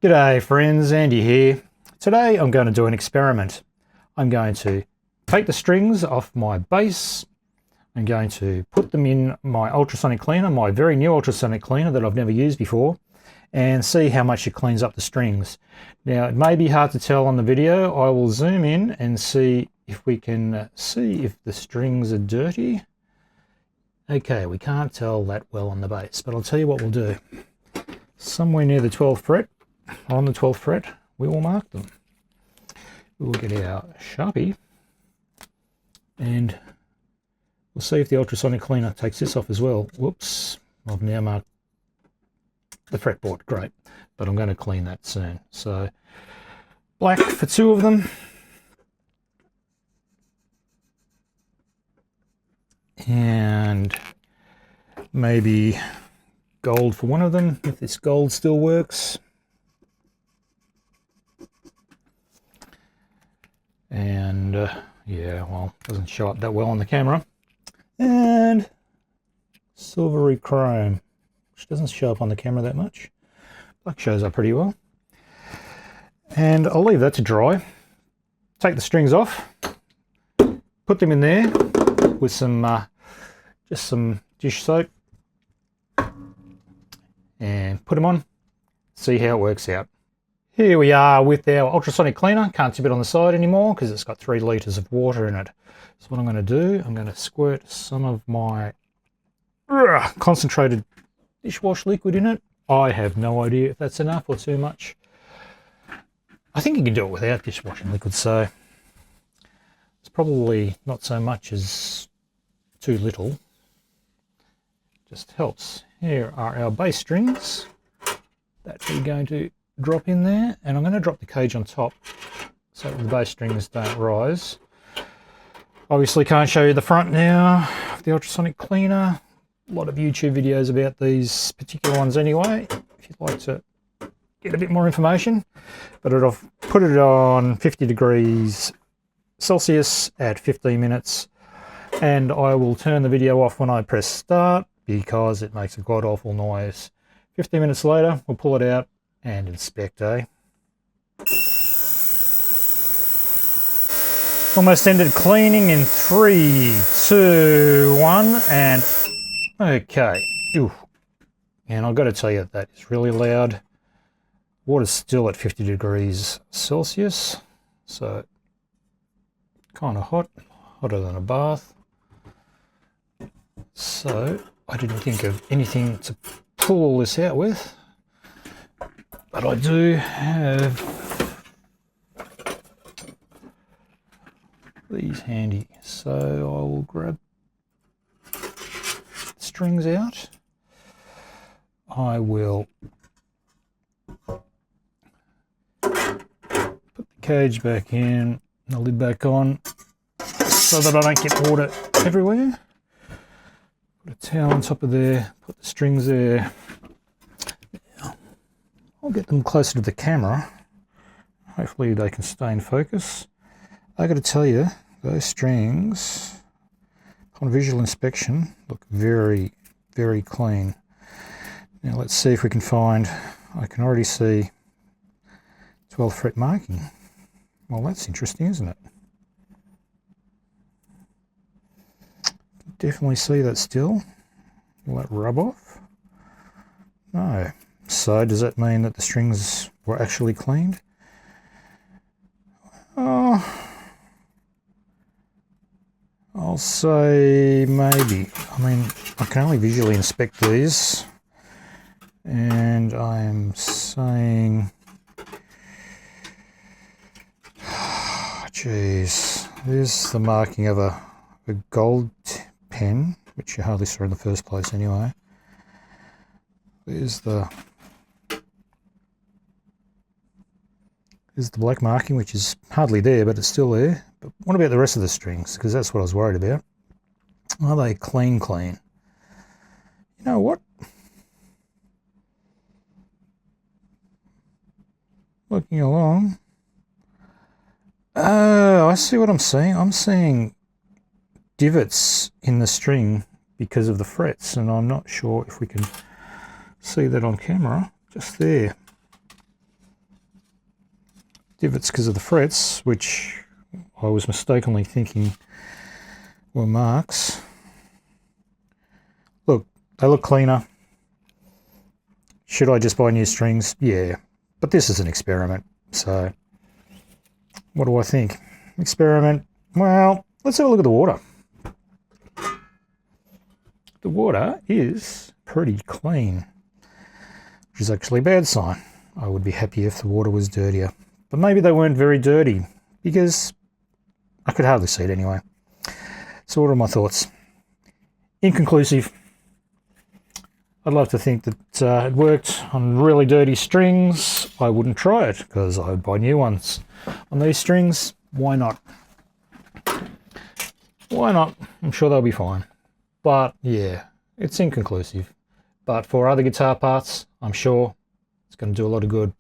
G'day friends, Andy here. Today I'm going to do an experiment. I'm going to take the strings off my bass. I'm going to put them in my ultrasonic cleaner, my very new ultrasonic cleaner that I've never used before, and see how much it cleans up the strings. Now it may be hard to tell on the video. I will zoom in and see if we can see if the strings are dirty. Okay, we can't tell that well on the bass, but I'll tell you what we'll do. Somewhere near the 12th fret, on the 12th fret, we will mark them. We'll get our Sharpie and we'll see if the ultrasonic cleaner takes this off as well. Whoops, I've now marked the fretboard, great, but I'm going to clean that soon. So black for two of them. And maybe gold for one of them, if this gold still works. And yeah, well, doesn't show up that well on the camera. And silvery chrome, which doesn't show up on the camera that much. Black shows up pretty well. And I'll leave that to dry. Take the strings off, put them in there with some just some dish soap, and put them on, see how it works out. Here we are with our ultrasonic cleaner. Can't tip it on the side anymore because it's got 3 litres of water in it. So what I'm going to do, I'm going to squirt some of my concentrated dishwash liquid in it. I have no idea if that's enough or too much. I think you can do it without dishwashing liquid, so it's probably not so much as too little. Just helps. Here are our bass strings that we're going to drop in there, and I'm going to drop the cage on top so that the bass strings don't rise. Obviously can't show you the front now of the ultrasonic cleaner. A lot of YouTube videos about these particular ones anyway, if you'd like to get a bit more information. But I've put it on 50 degrees Celsius at 15 minutes, and I will turn the video off when I press start because it makes a god awful noise. 15 minutes later, we'll pull it out and inspect, Almost ended cleaning in 3, 2, 1, and okay. Ooh. And I've got to tell you that is really loud. Water's still at 50 degrees Celsius, so kind of hot, hotter than a bath. So I didn't think of anything to pull all this out with. But I do have these handy, so I will grab the strings out. I will put the cage back in, the lid back on, so that I don't get water everywhere. Put a towel on top of there, put the strings there. I'll get them closer to the camera. Hopefully they can stay in focus. I got to tell you, those strings on visual inspection look very, very clean. Now let's see if we can find, I can already see 12th fret marking. Well, that's interesting, isn't it? Definitely see that still. Will that rub off? No. So does that mean that the strings were actually cleaned? Oh, I'll say maybe. I mean, I can only visually inspect these, and I'm saying, geez, there's the marking of a gold pen, which you hardly saw in the first place anyway. There's the black marking, which is hardly there, but it's still there. But what about the rest of the strings? Because that's what I was worried about. Are they clean? You know what? Looking along. Oh, I see what I'm seeing. I'm seeing divots in the string because of the frets, and I'm not sure if we can see that on camera. Just there. if it's because of the frets, which I was mistakenly thinking were marks. Look, they look cleaner. Should I just buy new strings? Yeah, but this is an experiment, so what do I think? Experiment, well, let's have a look at the water. The water is pretty clean, which is actually a bad sign. I would be happy if the water was dirtier, but maybe they weren't very dirty because I could hardly see it anyway. So what are my thoughts? Inconclusive. I'd love to think that it worked on really dirty strings. I wouldn't try it because I would buy new ones. On these strings, why not? Why not? I'm sure they'll be fine. But yeah, it's inconclusive. But for other guitar parts, I'm sure it's going to do a lot of good.